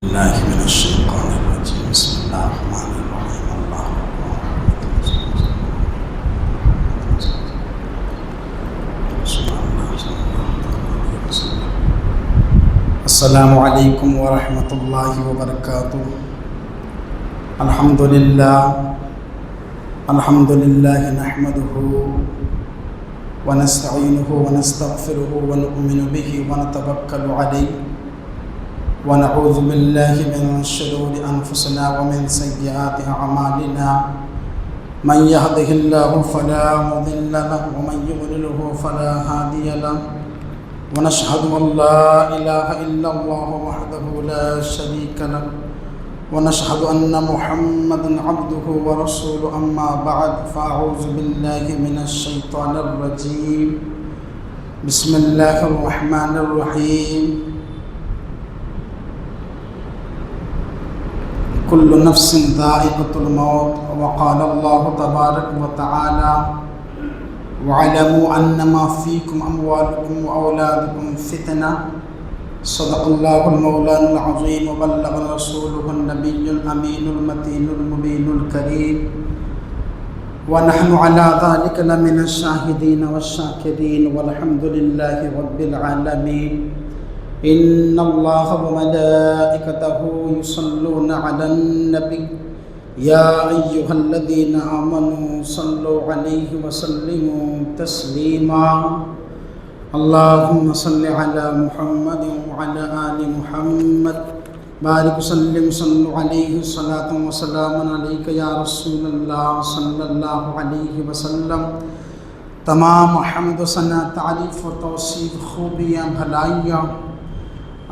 الله من الشيطان الرجيم بسم الله الرحمن الرحيم السلام علیکم ورحمۃ اللہ وبرکاتہ۔ الحمد للہ نحمده ونستعینه ونستغفره ونؤمن به ونتوکل علیہ ونعوذ باللہ من شرور انفسنا ومن سیئات اعمالنا من يهده الله فلا مضل له ومن يضلل فلا هادي له ونشهد ان لا اله الا الله وحده لا شريك له ونشهد ان محمدا عبده ورسوله اما بعد فاعوذ بالله من الشيطان الرجيم بسم الله الرحمن الرحيم كل نفس ذائقة الموت وقال الله تبارك وتعالى وَاعْلَمُوا أَنَّمَا فِيكُمْ أَمْوَالُكُمْ وَأَوْلَادُكُمْ فِتْنَةٌ صدق الله المولان العظيم وبلغ رسوله النبي الأمين المتين المبين الكريم ونحن على ذلك لمن الشاهدين والشاكرين والحمد لله رب العالمين إن الله وملائكته يصلون على النبي يا أيها الذين آمنوا صلوا عليه وسلموا تسليما اللهم صل على محمد وعلى آل محمد بارك وسلم صلوا عليه صلاة وسلام عليك يا رسول الله صلى الله عليه وسلم۔ تمام حمد و ثنا تعریف و توصیف خوبیاں بھلائیاں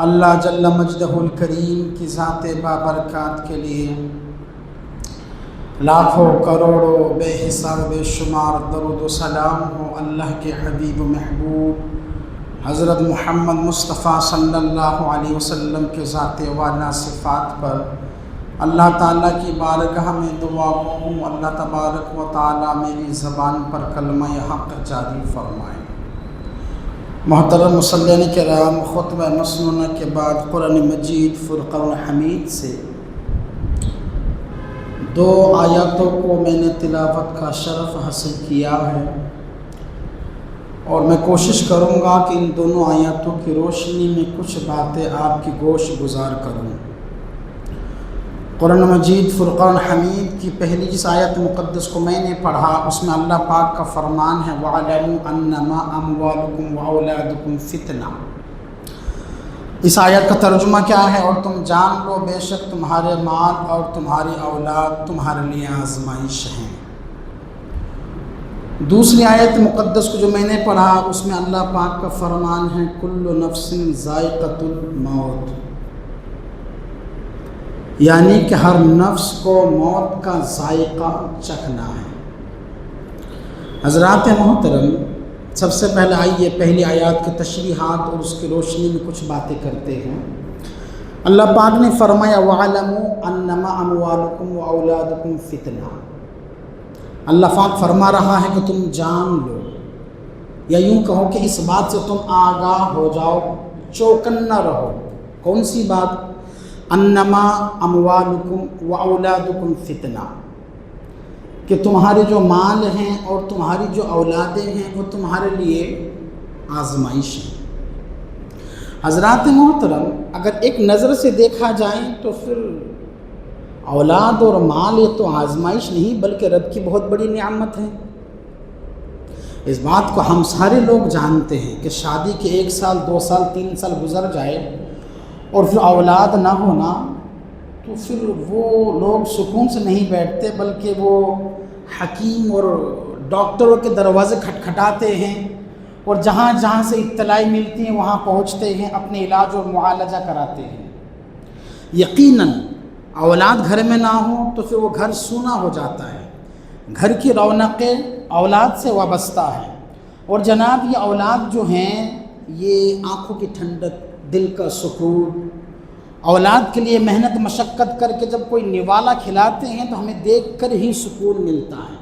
اللہ جل مجدہ الکریم کی ذات بابرکات کے لیے لاکھوں کروڑوں بے حساب بے شمار درود و سلام ہو اللہ کے حبیب و محبوب حضرت محمد مصطفیٰ صلی اللہ علیہ وسلم کے ذات والا صفات پر۔ اللہ تعالیٰ کی بارگاہ میں دعا ہوں اللہ تبارک و تعالیٰ میری زبان پر کلمہ حق جاری فرمائے۔ محترم مصلین کرام، خطبہ مسنونہ کے بعد قرآن مجید فرقان حمید سے دو آیاتوں کو میں نے تلاوت کا شرف حاصل کیا ہے اور میں کوشش کروں گا کہ ان دونوں آیاتوں کی روشنی میں کچھ باتیں آپ کی گوش گزار کروں۔ قرآن مجید فرقان حمید کی پہلی جس آیت مقدس کو میں نے پڑھا اس میں اللہ پاک کا فرمان ہے وَاعْلَمُوا أَنَّمَا أَمْوَالُكُمْ وَأَوْلَادُكُمْ فِتْنَةٌ۔ اس آیت کا ترجمہ کیا ہے؟ اور تم جان لو بے شک تمہارے مال اور تمہاری اولاد تمہارے لیے آزمائش ہیں۔ دوسری آیت مقدس کو جو میں نے پڑھا اس میں اللہ پاک کا فرمان ہے کل نفس ذائقۃ الموت، یعنی کہ ہر نفس کو موت کا ذائقہ چکھنا ہے۔ حضرات محترم، سب سے پہلے آئیے پہلی آیات کی تشریحات اور اس کی روشنی میں کچھ باتیں کرتے ہیں۔ اللہ پاک نے فرمایا وَاعْلَمُوا أَنَّمَا أَمْوَالُكُمْ وَأَوْلَادُكُمْ فِتْنَةٌ۔ اللہ پاک فرما رہا ہے کہ تم جان لو، یا یوں کہو کہ اس بات سے تم آگاہ ہو جاؤ، چوکنا رہو۔ کون سی بات؟ انما اموالکم واولادکم فتنہ، کہ تمہارے جو مال ہیں اور تمہاری جو اولادیں ہیں وہ تمہارے لیے آزمائش ہیں۔ حضرات محترم، اگر ایک نظر سے دیکھا جائے تو پھر اولاد اور مال یہ تو آزمائش نہیں بلکہ رب کی بہت بڑی نعمت ہے۔ اس بات کو ہم سارے لوگ جانتے ہیں کہ شادی کے 1 سال 2 سال 3 سال گزر جائے اور پھر اولاد نہ ہونا تو پھر وہ لوگ سکون سے نہیں بیٹھتے بلکہ وہ حکیم اور ڈاکٹروں کے دروازے کھٹکھٹاتے ہیں اور جہاں جہاں سے اطلاعیں ملتی ہیں وہاں پہنچتے ہیں، اپنے علاج اور معالجہ کراتے ہیں۔ یقیناً اولاد گھر میں نہ ہو تو پھر وہ گھر سونا ہو جاتا ہے۔ گھر کی رونقیں اولاد سے وابستہ ہیں، اور جناب یہ اولاد جو ہیں یہ آنکھوں کی ٹھنڈک، دل کا سکون، اولاد کے لیے محنت مشقت کر کے جب کوئی نوالا کھلاتے ہیں تو ہمیں دیکھ کر ہی سکون ملتا ہے۔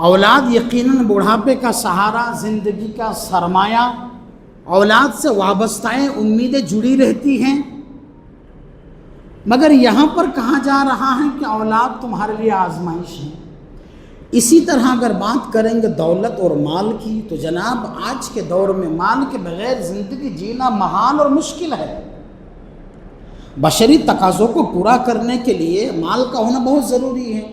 اولاد یقیناً بڑھاپے کا سہارا، زندگی کا سرمایہ، اولاد سے وابستہ امیدیں جڑی رہتی ہیں۔ مگر یہاں پر کہا جا رہا ہے کہ اولاد تمہارے لیے آزمائش ہے۔ اسی طرح اگر بات کریں گے دولت اور مال کی تو جناب آج کے دور میں مال کے بغیر زندگی جینا محال اور مشکل ہے۔ بشری تقاضوں کو پورا کرنے کے لیے مال کا ہونا بہت ضروری ہے۔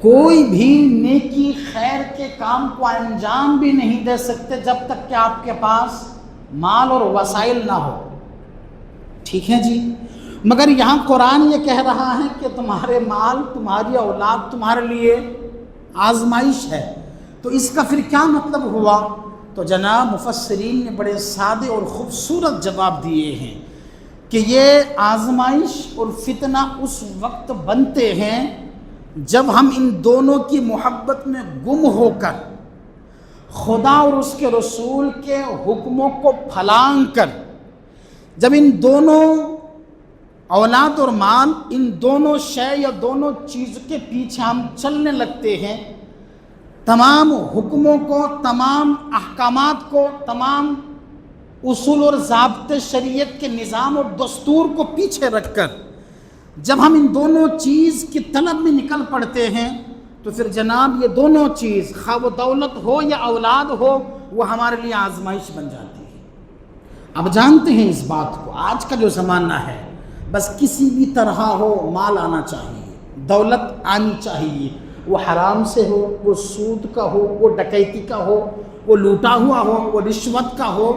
کوئی بھی نیکی خیر کے کام کو انجام بھی نہیں دے سکتے جب تک کہ آپ کے پاس مال اور وسائل نہ ہو، ٹھیک ہے جی۔ مگر یہاں قرآن یہ کہہ رہا ہے کہ تمہارے مال، تمہاری اولاد تمہارے لیے آزمائش ہے، تو اس کا پھر کیا مطلب ہوا؟ تو جناب مفسرین نے بڑے سادے اور خوبصورت جواب دیے ہیں کہ یہ آزمائش اور فتنہ اس وقت بنتے ہیں جب ہم ان دونوں کی محبت میں گم ہو کر خدا اور اس کے رسول کے حکموں کو پھلانگ کر، جب ان دونوں اولاد اور مال، ان دونوں شے یا دونوں چیز کے پیچھے ہم چلنے لگتے ہیں، تمام حکموں کو، تمام احکامات کو، تمام اصول اور ضابطے شریعت کے نظام اور دستور کو پیچھے رکھ کر جب ہم ان دونوں چیز کی طلب میں نکل پڑتے ہیں تو پھر جناب یہ دونوں چیز، خواہ وہ دولت ہو یا اولاد ہو، وہ ہمارے لیے آزمائش بن جاتی ہے۔ اب جانتے ہیں اس بات کو، آج کا جو زمانہ ہے بس کسی بھی طرح ہو مال آنا چاہیے، دولت آنی چاہیے، وہ حرام سے ہو، وہ سود کا ہو، وہ ڈکیتی کا ہو، وہ لوٹا ہوا ہو، وہ رشوت کا ہو،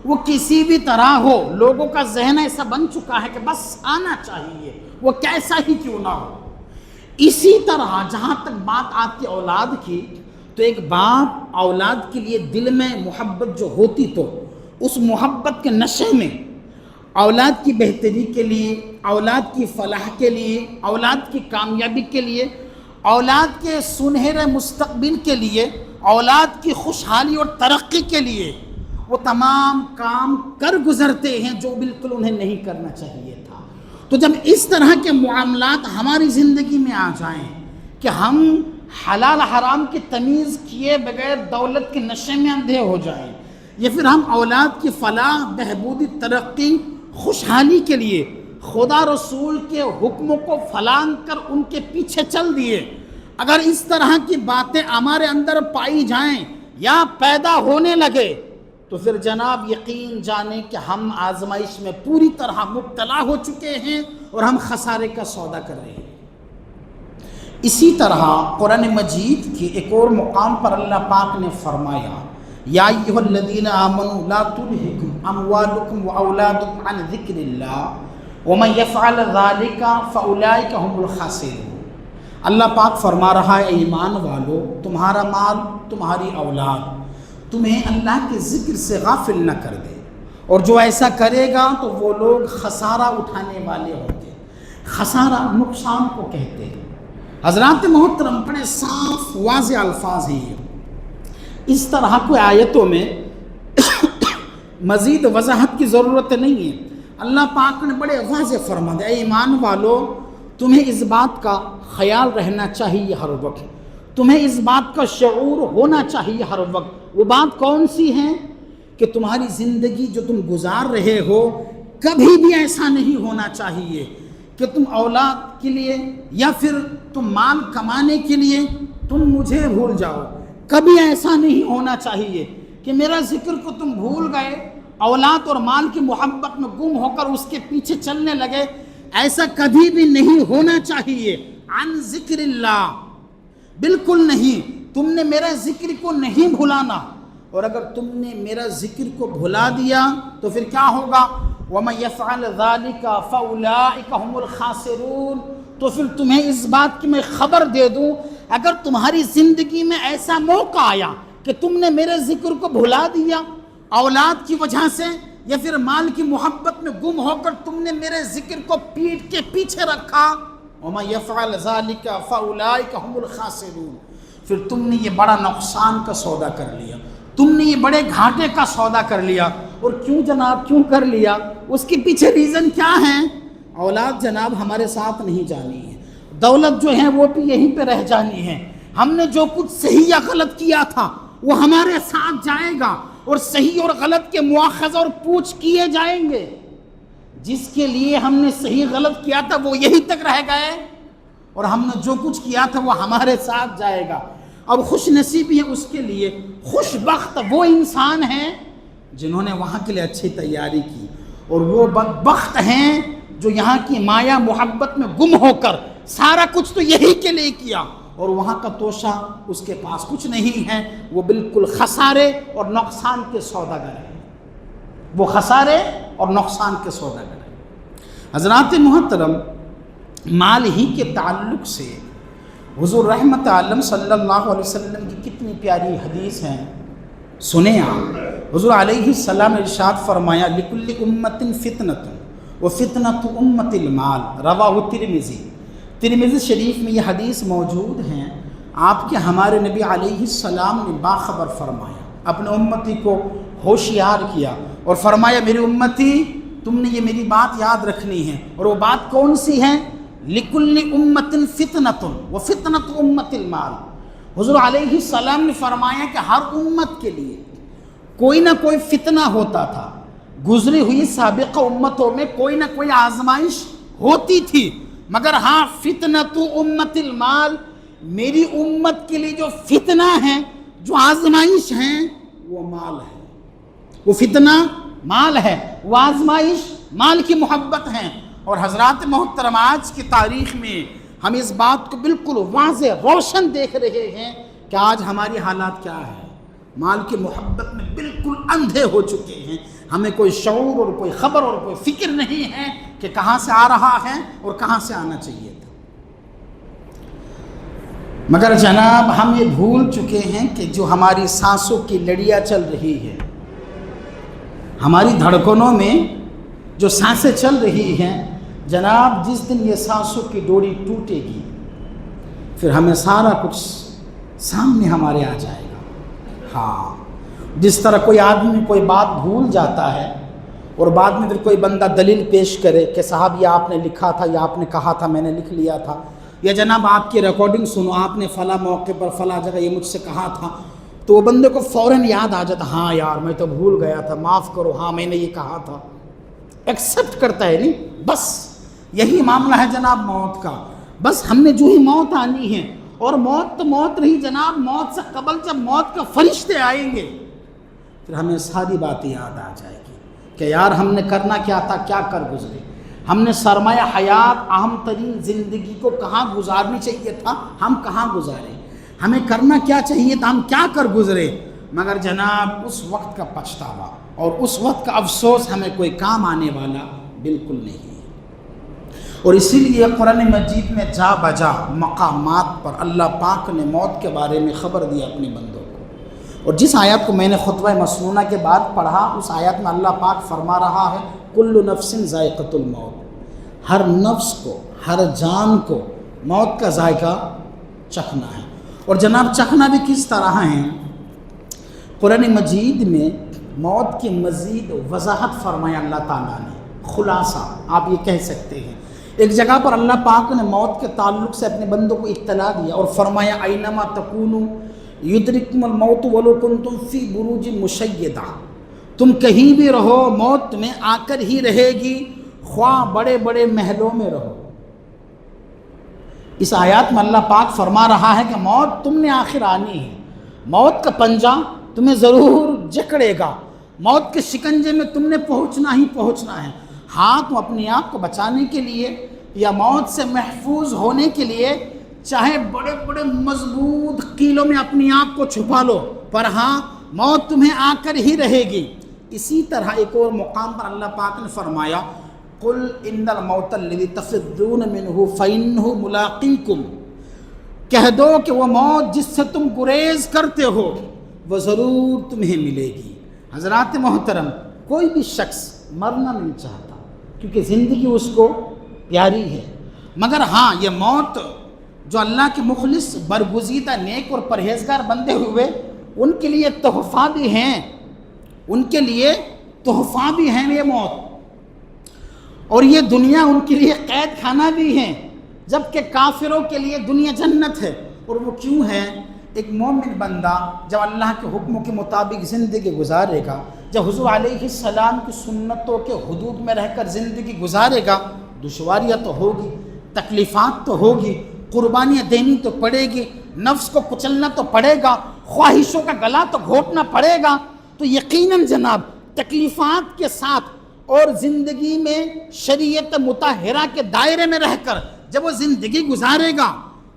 وہ کسی بھی طرح ہو۔ لوگوں کا ذہن ایسا بن چکا ہے کہ بس آنا چاہیے، وہ کیسا ہی کیوں نہ ہو۔ اسی طرح جہاں تک بات آتی اولاد کی، تو ایک باپ اولاد کے لیے دل میں محبت جو ہوتی تو اس محبت کے نشے میں اولاد کی بہتری کے لیے، اولاد کی فلاح کے لیے، اولاد کی کامیابی کے لیے، اولاد کے سنہرے مستقبل کے لیے، اولاد کی خوشحالی اور ترقی کے لیے وہ تمام کام کر گزرتے ہیں جو بالکل انہیں نہیں کرنا چاہیے تھا۔ تو جب اس طرح کے معاملات ہماری زندگی میں آ جائیں کہ ہم حلال حرام کی تمیز کیے بغیر دولت کے نشے میں اندھے ہو جائیں، یا پھر ہم اولاد کی فلاح، بہبودی، ترقی، خوشحالی کے لیے خدا رسول کے حکموں کو پھلانگ کر ان کے پیچھے چل دیے، اگر اس طرح کی باتیں ہمارے اندر پائی جائیں یا پیدا ہونے لگے تو پھر جناب یقین جانیں کہ ہم آزمائش میں پوری طرح مبتلا ہو چکے ہیں اور ہم خسارے کا سودا کر رہے ہیں۔ اسی طرح قرآن مجید کے ایک اور مقام پر اللہ پاک نے فرمایا، یا ایھا الذین آمنوا لا تلہکم اموالکم واولادکم عن ذکر اللہ ومن یفعل ذلک فاولئک هم الخاسرون۔ اللہ پاک فرما رہا ہے، ایمان والو، تمہارا مال، تمہاری اولاد تمہیں اللہ کے ذکر سے غافل نہ کر دے، اور جو ایسا کرے گا تو وہ لوگ خسارہ اٹھانے والے ہوں گے۔ خسارہ نقصان کو کہتے ہیں۔ حضرات محترم، بڑے صاف واضح الفاظ ہیں یہ۔ اس طرح کوئی آیتوں میں مزید وضاحت کی ضرورت نہیں ہے۔ اللہ پاک نے بڑے واضح فرما دیا، ایمان والو، تمہیں اس بات کا خیال رہنا چاہیے ہر وقت، تمہیں اس بات کا شعور ہونا چاہیے ہر وقت۔ وہ بات کون سی ہے کہ تمہاری زندگی جو تم گزار رہے ہو، کبھی بھی ایسا نہیں ہونا چاہیے کہ تم اولاد کے لیے یا پھر تم مال کمانے کے لیے تم مجھے بھول جاؤ۔ کبھی ایسا نہیں ہونا چاہیے کہ میرا ذکر کو تم بھول گئے، اولاد اور مال کی محبت میں گم ہو کر اس کے پیچھے چلنے لگے۔ ایسا کبھی بھی نہیں ہونا چاہیے۔ عن ذکر اللہ، بالکل نہیں۔ تم نے میرے ذکر کو نہیں بھلانا، اور اگر تم نے میرا ذکر کو بھلا دیا تو پھر کیا ہوگا؟ وَمَن يَفْعَلْ ذَلِكَ فَأُولَئِكَ هُمُ الْخَاسِرُونَ۔ تو پھر تمہیں اس بات کی میں خبر دے دوں، اگر تمہاری زندگی میں ایسا موقع آیا کہ تم نے میرے ذکر کو بھلا دیا اولاد کی وجہ سے یا پھر مال کی محبت میں گم ہو کر تم نے میرے ذکر کو پیٹ کے پیچھے رکھا، وَمَن يَفْعَلْ ذَلِكَ فَأُولَئِكَ هُمُ الْخَاسِرُونَ، پھر تم نے یہ بڑا نقصان کا سودا کر لیا، تم نے یہ بڑے گھاٹے کا سودا کر لیا۔ اور کیوں جناب، کیوں کر لیا؟ اس کے پیچھے ریزن کیا ہے؟ اولاد جناب ہمارے ساتھ نہیں جانی ہے، دولت جو ہے وہ بھی یہیں پہ رہ جانی ہے، ہم نے جو کچھ صحیح یا غلط کیا تھا وہ ہمارے ساتھ جائے گا، اور صحیح اور غلط کے مواخذہ اور پوچھ کیے جائیں گے۔ جس کے لیے ہم نے صحیح غلط کیا تھا وہ یہی تک رہ گئے، اور ہم نے جو کچھ کیا تھا وہ ہمارے ساتھ جائے گا۔ اب خوش نصیبی ہے اس کے لیے، خوش بخت وہ انسان ہیں جنہوں نے وہاں کے لیے اچھی تیاری کی، اور وہ بدبخت ہیں جو یہاں کی مایا محبت میں گم ہو کر سارا کچھ تو یہی کے لیے کیا اور وہاں کا توشہ اس کے پاس کچھ نہیں ہے، وہ بالکل خسارے اور نقصان کے سوداگر ہیں، وہ خسارے اور نقصان کے سوداگر ہیں۔ حضرات محترم، مال ہی کے تعلق سے حضور رحمت عالم صلی اللہ علیہ وسلم کی کتنی پیاری حدیث ہیں، سنیں آپ۔ حضور علیہ السلام نے ارشاد فرمایا لکل امت فتنۃ وفتنۃ امت المال، رواہ ترمذی۔ ترمذی شریف میں یہ حدیث موجود ہیں۔ آپ کے ہمارے نبی علیہ السلام نے باخبر فرمایا، اپنے امتی کو ہوشیار کیا اور فرمایا میری امتی تم نے یہ میری بات یاد رکھنی ہے، اور وہ بات کون سی ہے؟ لکل امت فتنۃ وفتنۃ امت المال۔ حضور علیہ السلام نے فرمایا کہ ہر امت کے لیے کوئی نہ کوئی فتنہ ہوتا تھا، گزری ہوئی سابقہ امتوں میں کوئی نہ کوئی آزمائش ہوتی تھی، مگر ہاں فتنۃ امت المال، میری امت کے لیے جو فتنہ ہے، جو آزمائش ہیں، وہ مال ہے، وہ فتنہ مال ہے، وہ آزمائش مال کی محبت ہے۔ اور حضرات محترم، آج کی تاریخ میں ہم اس بات کو بالکل واضح روشن دیکھ رہے ہیں کہ آج ہماری حالات کیا ہے، مال کی محبت میں بالکل اندھے ہو چکے ہیں، ہمیں کوئی شعور اور کوئی خبر اور کوئی فکر نہیں ہے کہ کہاں سے آ رہا ہے اور کہاں سے آنا چاہیے تھا۔ مگر جناب ہم یہ بھول چکے ہیں کہ جو ہماری سانسوں کی لڑیاں چل رہی ہے، ہماری دھڑکنوں میں جو سانسیں چل رہی ہیں، جناب جس دن یہ سانسوں کی ڈوری ٹوٹے گی پھر ہمیں سارا کچھ سامنے ہمارے آ جائے گا۔ ہاں، جس طرح کوئی آدمی کوئی بات بھول جاتا ہے اور بعد میں پھر کوئی بندہ دلیل پیش کرے کہ صاحب یہ آپ نے لکھا تھا، یا آپ نے کہا تھا، میں نے لکھ لیا تھا، یا جناب آپ کی ریکارڈنگ سنو، آپ نے فلاں موقع پر فلاں جگہ یہ مجھ سے کہا تھا، تو وہ بندے کو فوراً یاد آ جاتا، ہاں یار میں تو بھول گیا تھا، معاف کرو، ہاں میں نے یہ کہا تھا، ایکسیپٹ کرتا ہے۔ نہیں، بس یہی معاملہ ہے جناب موت کا۔ بس ہم نے جو ہی موت آنی ہے، اور موت تو موت رہی جناب، موت سے قبل جب موت کا فرشتے آئیں گے پھر ہمیں ساری باتیں یاد آ جائے گی کہ یار ہم نے کرنا کیا تھا، کیا کر گزرے، ہم نے سرمایہ حیات اہم ترین زندگی کو کہاں گزارنی چاہیے تھا، ہم کہاں گزارے، ہمیں کرنا کیا چاہیے تھا، ہم کیا کر گزرے۔ مگر جناب اس وقت کا پچھتاوا اور اس وقت کا افسوس ہمیں کوئی کام آنے والا بالکل نہیں ہے۔ اور اسی لیے قرآن مجید میں جا بجا مقامات پر اللہ پاک نے موت کے بارے میں خبر دی اپنے بندوں کو، اور جس آیت کو میں نے خطبہ مسنونہ کے بعد پڑھا، اس آیت میں اللہ پاک فرما رہا ہے کل نفس ذائقۃ الموت، ہر نفس کو، ہر جان کو موت کا ذائقہ چکھنا ہے۔ اور جناب چکھنا بھی کس طرح ہے؟ قرآن مجید میں موت کی مزید وضاحت فرمایا اللہ تعالیٰ نے، خلاصہ آپ یہ کہہ سکتے ہیں۔ ایک جگہ پر اللہ پاک نے موت کے تعلق سے اپنے بندوں کو اطلاع دیا اور فرمایا اینما تکونوا یدرککم الموت ولو کنتم فی بروج مشیدہ، تم کہیں بھی رہو موت تمہیں آ کر ہی رہے گی، خواہ بڑے بڑے محلوں میں رہو۔ اس آیات میں اللہ پاک فرما رہا ہے کہ موت تم نے آخر آنی ہے، موت کا پنجہ تمہیں ضرور جکڑے گا، موت کے شکنجے میں تم نے پہنچنا ہی پہنچنا ہے۔ ہاں، تم اپنے آپ کو بچانے کے لیے یا موت سے محفوظ ہونے کے لیے چاہے بڑے بڑے مضبوط قلعوں میں اپنے آپ کو چھپا لو، پر ہاں موت تمہیں آ کر ہی رہے گی۔ اسی طرح ایک اور مقام پر اللہ پاک نے فرمایا قل ان الموت الذی تفرون منہ فانہ ملاقیکم، کہہ دو کہ وہ موت جس سے تم گریز کرتے ہو وہ ضرور تمہیں ملے گی۔ حضرات محترم، کوئی بھی شخص مرنا نہیں چاہتا کیونکہ زندگی اس کو پیاری ہے، مگر ہاں یہ موت جو اللہ کے مخلص برگزیدہ نیک اور پرہیزگار بندے ہوئے ان کے لیے تحفہ بھی ہیں، ان کے لیے تحفہ بھی ہیں یہ موت، اور یہ دنیا ان کے لیے قید خانہ بھی ہے، جبکہ کافروں کے لیے دنیا جنت ہے۔ اور وہ کیوں ہے؟ ایک مومن بندہ جب اللہ کے حکموں کے مطابق زندگی گزارے گا جب حضور علیہ السلام کی سنتوں کے حدود میں رہ کر زندگی گزارے گا، دشواریاں تو ہوگی، تکلیفات تو ہوگی، قربانیاں دینی تو پڑے گی، نفس کو کچلنا تو پڑے گا، خواہشوں کا گلا تو گھونٹنا پڑے گا، تو یقیناً جناب تکلیفات کے ساتھ اور زندگی میں شریعت مطہرہ کے دائرے میں رہ کر جب وہ زندگی گزارے گا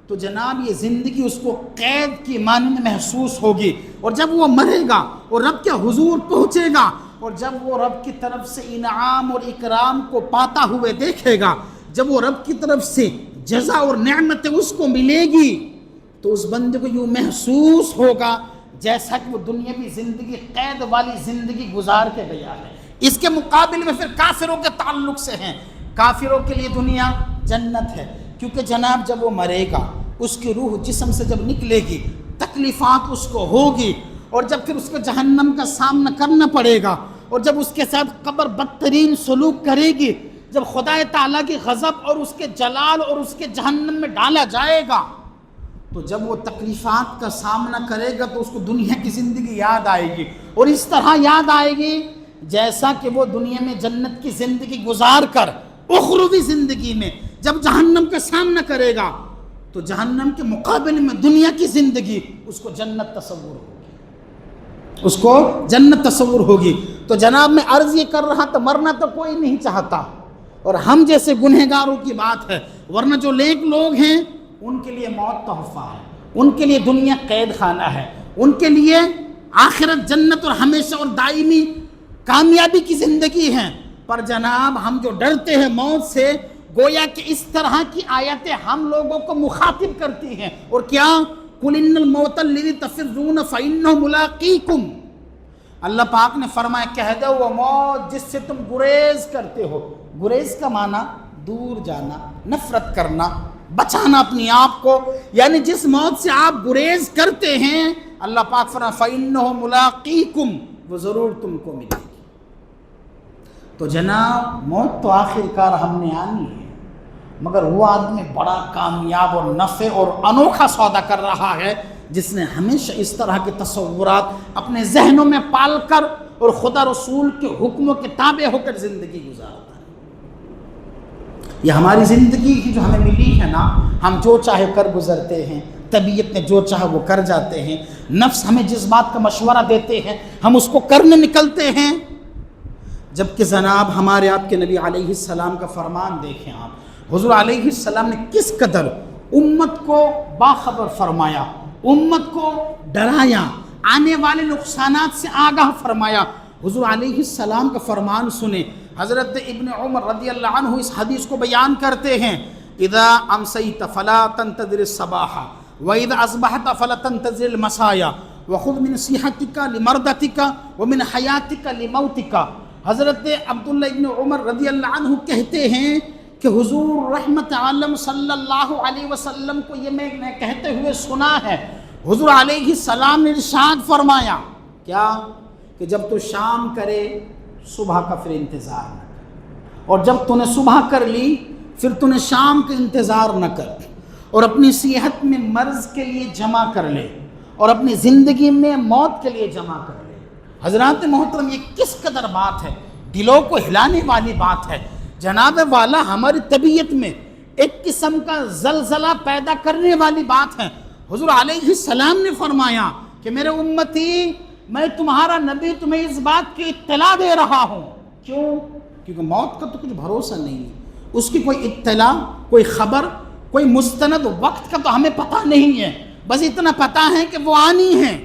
تو جناب یہ زندگی اس کو قید کی مانند محسوس ہوگی، اور جب وہ مرے گا اور رب کے حضور پہنچے گا اور جب وہ رب کی طرف سے انعام اور اکرام کو پاتا ہوئے دیکھے گا، جب وہ رب کی طرف سے جزا اور نعمتیں اس کو ملے گی تو اس بندے کو یوں محسوس ہوگا جیسا کہ وہ دنیاوی زندگی قید والی زندگی گزار کے گیا ہے۔ اس کے مقابل میں پھر کافروں کے تعلق سے ہیں، کافروں کے لیے دنیا جنت ہے، کیونکہ جناب جب وہ مرے گا اس کی روح جسم سے جب نکلے گی تکلیفات اس کو ہوگی، اور جب پھر اس کو جہنم کا سامنا کرنا پڑے گا، اور جب اس کے ساتھ قبر بدترین سلوک کرے گی، جب خدا تعالیٰ کی غضب اور اس کے جلال اور اس کے جہنم میں ڈالا جائے گا، تو جب وہ تکلیفات کا سامنا کرے گا تو اس کو دنیا کی زندگی یاد آئے گی، اور اس طرح یاد آئے گی جیسا کہ وہ دنیا میں جنت کی زندگی گزار کر اخروی زندگی میں جب جہنم کا سامنا کرے گا تو جہنم کے مقابلے میں دنیا کی زندگی اس کو جنت تصور ہوگی، اس کو جنت تصور ہوگی۔ تو جناب میں عرض یہ کر رہا تو مرنا تو کوئی نہیں چاہتا، اور ہم جیسے گنہگاروں کی بات ہے، ورنہ جو نیک لوگ ہیں ان کے لیے موت تحفہ ہے، ان کے لیے دنیا قید خانہ ہے، ان کے لیے آخرت جنت اور ہمیشہ اور دائمی کامیابی کی زندگی ہے۔ پر جناب ہم جو ڈرتے ہیں موت سے، گویا کہ اس طرح کی آیتیں ہم لوگوں کو مخاطب کرتی ہیں، اور کیا قُلْ إِنَّ الْمَوْتَ الَّذِي تَفِرُّونَ فَإِنَّهُ مُلَاقِيكُمْ، اللہ پاک نے فرمایا کہہ دو وہ موت جس سے تم گریز کرتے ہو، گریز کا معنی دور جانا، نفرت کرنا، بچانا اپنی آپ کو، یعنی جس موت سے آپ گریز کرتے ہیں اللہ پاک فرمایا فَإِنَّهُ مُلَاقِيكُمْ، وہ ضرور تم کو ملے گی۔ تو جناب موت تو آخر کار ہم نے آنی ہے، مگر وہ آدمی بڑا کامیاب اور نفع اور انوکھا سودا کر رہا ہے جس نے ہمیشہ اس طرح کے تصورات اپنے ذہنوں میں پال کر اور خدا رسول کے حکموں کے تابع ہو کر زندگی گزارتا ہے۔ یہ ہماری زندگی کی جو ہمیں ملی ہے نا، ہم جو چاہے کر گزرتے ہیں، طبیعت نے جو چاہے وہ کر جاتے ہیں، نفس ہمیں جس بات کا مشورہ دیتے ہیں ہم اس کو کرنے نکلتے ہیں، جبکہ جناب ہمارے آپ کے نبی علیہ السلام کا فرمان دیکھیں آپ، حضور علیہ السلام نے کس قدر امت کو باخبر فرمایا، امت کو ڈرایا، آنے والے نقصانات سے آگاہ فرمایا۔ حضور علیہ السلام کا فرمان سنیں، حضرت ابن عمر رضی اللہ عنہ اس حدیث کو بیان کرتے ہیں، اذا امسیت فلا تنتظر الصباح واذا اصبحت فلا تنتظر المساء وخذ من صحتك لمرضتك ومن حیاتك لموتك۔ حضرت عبداللہ ابن عمر رضی اللہ عنہ کہتے ہیں کہ حضور رحمت عالم صلی اللہ علیہ وسلم کو یہ میں نے کہتے ہوئے سنا ہے، حضور علیہ السلام نے ارشاد فرمایا کیا کہ جب تو شام کرے صبح کا پھر انتظار نہ کر، اور جب تو نے صبح کر لی پھر تو نے شام کا انتظار نہ کر، اور اپنی صحت میں مرض کے لیے جمع کر لے اور اپنی زندگی میں موت کے لیے جمع کر لے۔ حضرات محترم یہ کس قدر بات ہے، دلوں کو ہلانے والی بات ہے۔ جناب والا ہماری طبیعت میں ایک قسم کا زلزلہ پیدا کرنے والی بات ہے۔ حضور علیہ السلام نے فرمایا کہ میرے امتی میں تمہارا نبی تمہیں اس بات کی اطلاع دے رہا ہوں، کیوں؟ کیونکہ موت کا تو کچھ بھروسہ نہیں ہے، اس کی کوئی اطلاع، کوئی خبر، کوئی مستند وقت کا تو ہمیں پتہ نہیں ہے، بس اتنا پتہ ہے کہ وہ آنی ہے۔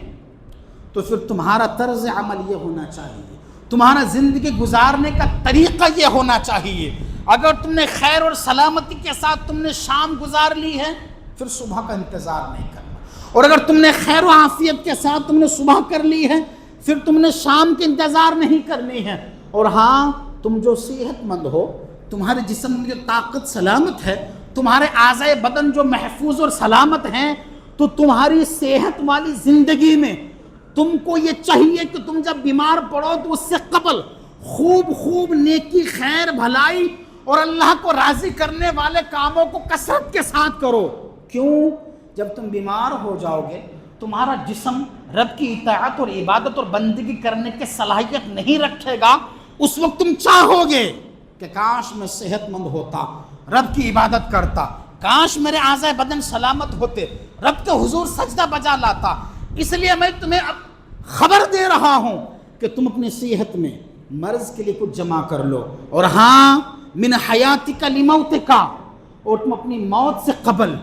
تو پھر تمہارا طرز عمل یہ ہونا چاہیے، تمہارا زندگی گزارنے کا طریقہ یہ ہونا چاہیے، اگر تم نے خیر اور سلامتی کے ساتھ تم نے شام گزار لی ہے پھر صبح کا انتظار نہیں کرنا، اور اگر تم نے خیر و عافیت کے ساتھ تم نے صبح کر لی ہے پھر تم نے شام کے انتظار نہیں کرنی ہے، اور ہاں تم جو صحت مند ہو، تمہارے جسم میں جو طاقت سلامت ہے، تمہارے اعضائے بدن جو محفوظ اور سلامت ہیں، تو تمہاری صحت والی زندگی میں تم کو یہ چاہیے کہ تم جب بیمار پڑو تو اس سے قبل خوب نیکی، خیر، بھلائی اور اللہ کو راضی کرنے والے کاموں کو کثرت کے ساتھ کرو۔ کیوں؟ جب تم بیمار ہو جاؤ گے تمہارا جسم رب کی اطاعت اور عبادت اور بندگی کرنے کی صلاحیت نہیں رکھے گا، اس وقت تم چاہو گے کہ کاش میں صحت مند ہوتا، رب کی عبادت کرتا، کاش میرے اعضائے بدن سلامت ہوتے، رب کے حضور سجدہ بجا لاتا۔ اس لیے میں تمہیں اب خبر دے رہا ہوں کہ تم اپنی صحت میں مرض کے لیے کچھ جمع کر لو، اور ہاں من حیاتک لموتک، اور تم اپنی موت سے قبل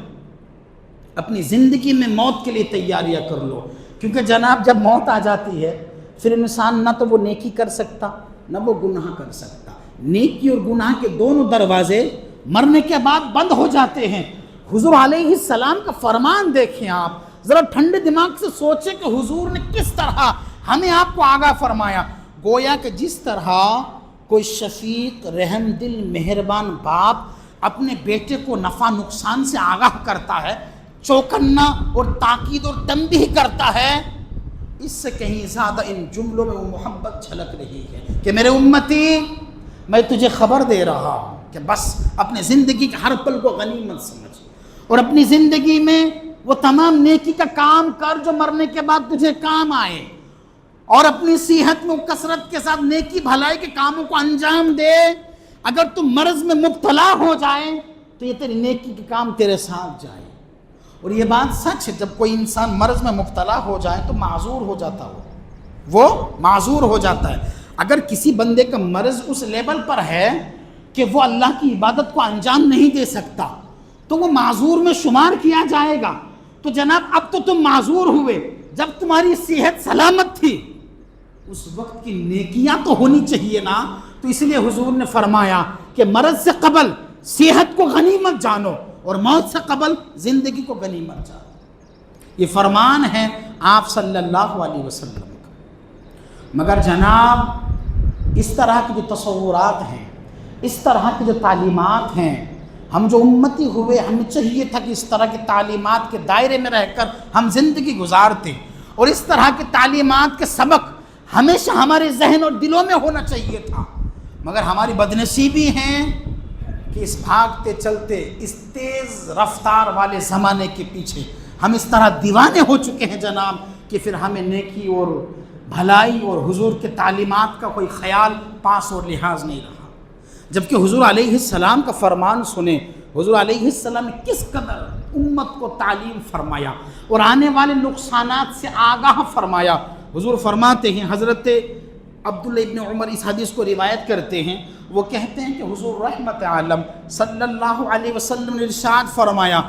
اپنی زندگی میں موت کے لیے تیاریاں کر لو، کیونکہ جناب جب موت آ جاتی ہے پھر انسان نہ تو وہ نیکی کر سکتا نہ وہ گناہ کر سکتا، نیکی اور گناہ کے دونوں دروازے مرنے کے بعد بند ہو جاتے ہیں۔ حضور علیہ السلام کا فرمان دیکھیں، آپ ذرا ٹھنڈے دماغ سے سوچیں کہ حضور نے کس طرح ہمیں آپ کو آگاہ فرمایا، گویا کہ جس طرح کوئی شفیق رحم دل مہربان باپ اپنے بیٹے کو نفع نقصان سے آگاہ کرتا ہے، چوکنا اور تاکید اور تنبیہ کرتا ہے، اس سے کہیں زیادہ ان جملوں میں وہ محبت جھلک رہی ہے کہ میرے امتی، میں تجھے خبر دے رہا ہوں کہ بس اپنے زندگی کے ہر پل کو غنیمت سمجھ، اور اپنی زندگی میں وہ تمام نیکی کا کام کر جو مرنے کے بعد تجھے کام آئے، اور اپنی صحت میں کثرت کے ساتھ نیکی بھلائی کے کاموں کو انجام دے۔ اگر تم مرض میں مبتلا ہو جائے تو یہ تیری نیکی کے کام تیرے ساتھ جائے۔ اور یہ بات سچ ہے، جب کوئی انسان مرض میں مبتلا ہو جائے تو معذور ہو جاتا ہو، وہ معذور ہو جاتا ہے۔ اگر کسی بندے کا مرض اس لیول پر ہے کہ وہ اللہ کی عبادت کو انجام نہیں دے سکتا تو وہ معذور میں شمار کیا جائے گا۔ تو جناب اب تو تم معذور ہوئے، جب تمہاری صحت سلامت تھی اس وقت کی نیکیاں تو ہونی چاہیے نا۔ تو اس لیے حضور نے فرمایا کہ مرض سے قبل صحت کو غنیمت جانو اور موت سے قبل زندگی کو غنیمت جانو، یہ فرمان ہے آپ صلی اللہ علیہ وسلم کا۔ مگر جناب اس طرح کی جو تصورات ہیں، اس طرح کی جو تعلیمات ہیں، ہم جو امتی ہوئے ہمیں چاہیے تھا کہ اس طرح کی تعلیمات کے دائرے میں رہ کر ہم زندگی گزارتے، اور اس طرح کی تعلیمات کے سبق ہمیشہ ہمارے ذہن اور دلوں میں ہونا چاہیے تھا۔ مگر ہماری بدنصیبی ہیں کہ اس بھاگتے چلتے اس تیز رفتار والے زمانے کے پیچھے ہم اس طرح دیوانے ہو چکے ہیں جناب کہ پھر ہمیں نیکی اور بھلائی اور حضور کے تعلیمات کا کوئی خیال پاس اور لحاظ نہیں رہا۔ جبکہ حضور علیہ السلام کا فرمان سنیں، حضور علیہ السلام نے کس قدر امت کو تعلیم فرمایا اور آنے والے نقصانات سے آگاہ فرمایا۔ حضور فرماتے ہیں، حضرت عبداللہ ابن عمر اس حدیث کو روایت کرتے ہیں، وہ کہتے ہیں کہ حضور رحمت عالم صلی اللہ علیہ وسلم نے ارشاد فرمایا،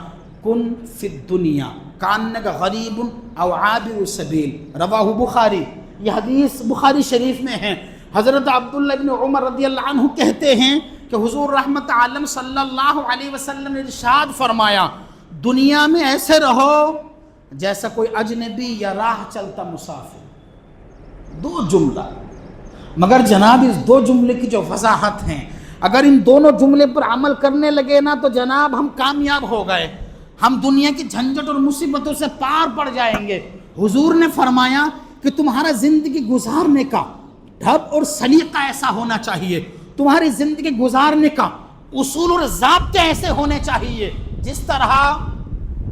کن فی الدنیا کانک غریب او عابر سبیل، رواہ بخاری۔ یہ حدیث بخاری شریف میں ہے۔ حضرت عبداللہ ابن عمر رضی اللہ عنہ کہتے ہیں کہ حضور رحمت عالم صلی اللہ علیہ وسلم نے ارشاد فرمایا، دنیا میں ایسے رہو جیسا کوئی اجنبی یا راہ چلتا مسافر۔ دو جملہ، مگر جناب اس دو جملے کی جو وضاحت ہیں، اگر ان دونوں جملے پر عمل کرنے لگے نا تو جناب ہم کامیاب ہو گئے، ہم دنیا کی جھنجھٹ اور مصیبتوں سے پار پڑ جائیں گے۔ حضور نے فرمایا کہ تمہارا زندگی گزارنے کا ڈھب اور سلیقہ ایسا ہونا چاہیے، تمہاری زندگی گزارنے کا اصول اور ضابطے ایسے ہونے چاہیے جس طرح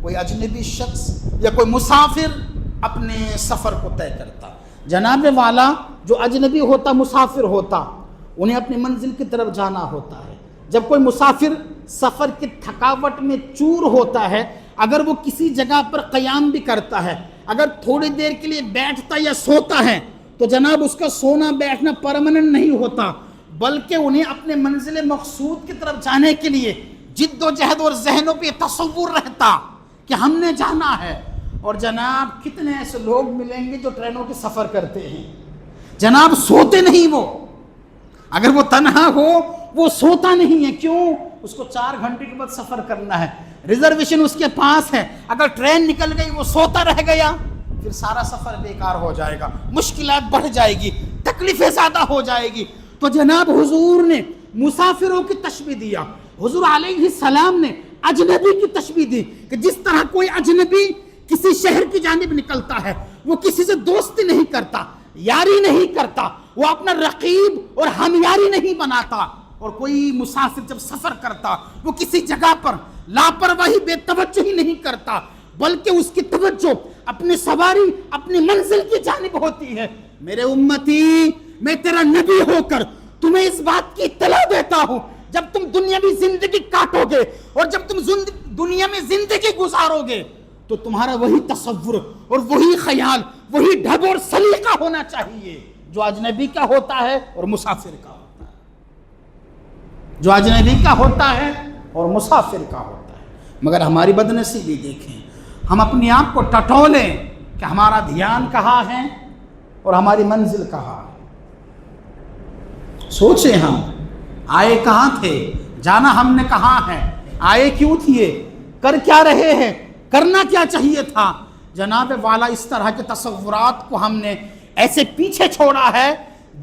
کوئی اجنبی شخص یا کوئی مسافر اپنے سفر کو طے کرتا۔ جناب والا، جو اجنبی ہوتا مسافر ہوتا انہیں اپنی منزل کی طرف جانا ہوتا ہے۔ جب کوئی مسافر سفر کی تھکاوٹ میں چور ہوتا ہے، اگر وہ کسی جگہ پر قیام بھی کرتا ہے، اگر تھوڑی دیر کے لیے بیٹھتا یا سوتا ہے تو جناب اس کا سونا بیٹھنا پرماننٹ نہیں ہوتا، بلکہ انہیں اپنے منزل مقصود کی طرف جانے کے لیے جد و جہد اور ذہنوں پہ تصور رہتا کہ ہم نے جانا ہے۔ اور جناب کتنے ایسے لوگ ملیں گے جو ٹرینوں کے سفر کرتے ہیں، جناب سوتے نہیں، وہ اگر وہ تنہا ہو وہ سوتا نہیں ہے، کیوں؟ اس کو 4 گھنٹے کے بعد سفر کرنا ہے، ریزرویشن اس کے پاس ہے، اگر ٹرین نکل گئی وہ سوتا رہ گیا پھر سارا سفر بیکار ہو جائے گا، مشکلات بڑھ جائے گی، تکلیفیں زیادہ ہو جائے گی۔ تو جناب حضور نے مسافروں کی تشبیہ دیا، حضور علیہ السلام نے اجنبی کی تشبیہ دی کہ جس طرح کوئی اجنبی کسی شہر کی جانب نکلتا ہے، وہ کسی سے دوستی نہیں کرتا، یاری نہیں کرتا، وہ اپنا رقیب اور ہمیاری نہیں بناتا، اور کوئی مسافر جب سفر کرتا وہ کسی جگہ پر لاپرواہی بے توجہی نہیں کرتا، بلکہ اس کی توجہ اپنی سواری اپنی منزل کی جانب ہوتی ہے۔ میرے امتی، میں تیرا نبی ہو کر تمہیں اس بات کی اطلاع دیتا ہوں، جب تم دنیاوی زندگی کاٹو گے اور جب تم دنیا میں زندگی گزارو گے تو تمہارا وہی تصور اور وہی خیال، وہی ڈھب اور سلیقہ ہونا چاہیے جو اجنبی کا ہوتا ہے اور مسافر کا ہوتا ہے، جو اجنبی کا ہوتا ہے اور مسافر کا ہوتا ہے۔ مگر ہماری بدنصیبی دیکھیں، ہم اپنے آپ کو ٹٹولیں کہ ہمارا دھیان کہاں ہے اور ہماری منزل کہاں ہے۔ سوچیں، ہم آئے کہاں تھے، جانا ہم نے کہاں ہے، آئے کیوں تھے، کر کیا رہے ہیں، کرنا کیا چاہیے تھا۔ جناب والا اس طرح کے تصورات کو ہم نے ایسے پیچھے چھوڑا ہے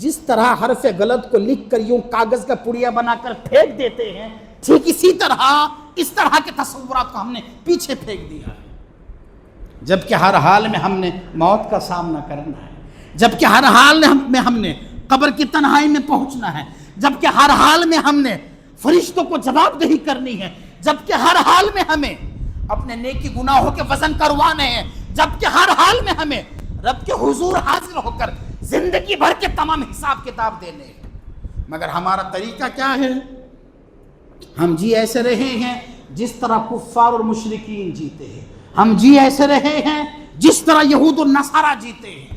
جس طرح حرف غلط کو لکھ کر یوں کاغذ کا پڑیا بنا کر پھینک دیتے ہیں، ٹھیک اسی طرح اس طرح کے تصورات کو ہم نے پیچھے پھینک دیا ہے۔ جبکہ ہر حال میں ہم نے موت کا سامنا کرنا ہے، جبکہ ہر حال میں ہم نے قبر کی تنہائی میں پہنچنا ہے، جبکہ ہر حال میں ہم نے فرشتوں کو جواب دہی کرنی ہے، جبکہ ہر حال میں ہمیں اپنے نیکی گناہوں کے وزن کروانے ہیں، جبکہ ہر حال میں ہمیں رب کے حضور حاضر ہو کر زندگی بھر کے تمام حساب کتاب دینے ہیں۔ مگر ہمارا طریقہ کیا ہے؟ ہم جی ایسے رہے ہیں جس طرح کفار اور مشرکین جیتے ہیں، ہم جی ایسے رہے ہیں جس طرح یہود اور نصارہ جیتے ہیں،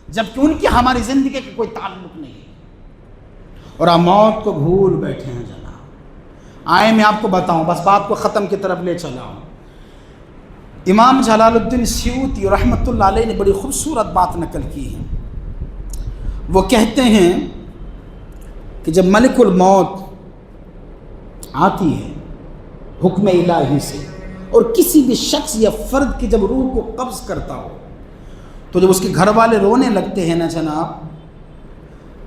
جبکہ ان کی ہماری زندگی کا کوئی تعلق نہیں ہے، اور ہم موت کو بھول بیٹھے ہیں۔ جناب آئے میں آپ کو بتاؤں، بس بات کو ختم کی طرف لے چلا ہوں۔ امام جلال الدین سیوطی رحمۃ اللہ علیہ نے بڑی خوبصورت بات نقل کی ہے۔ وہ کہتے ہیں کہ جب ملک الموت آتی ہے حکم الہی سے اور کسی بھی شخص یا فرد کی جب روح کو قبض کرتا ہو تو جب اس کے گھر والے رونے لگتے ہیں نا جناب،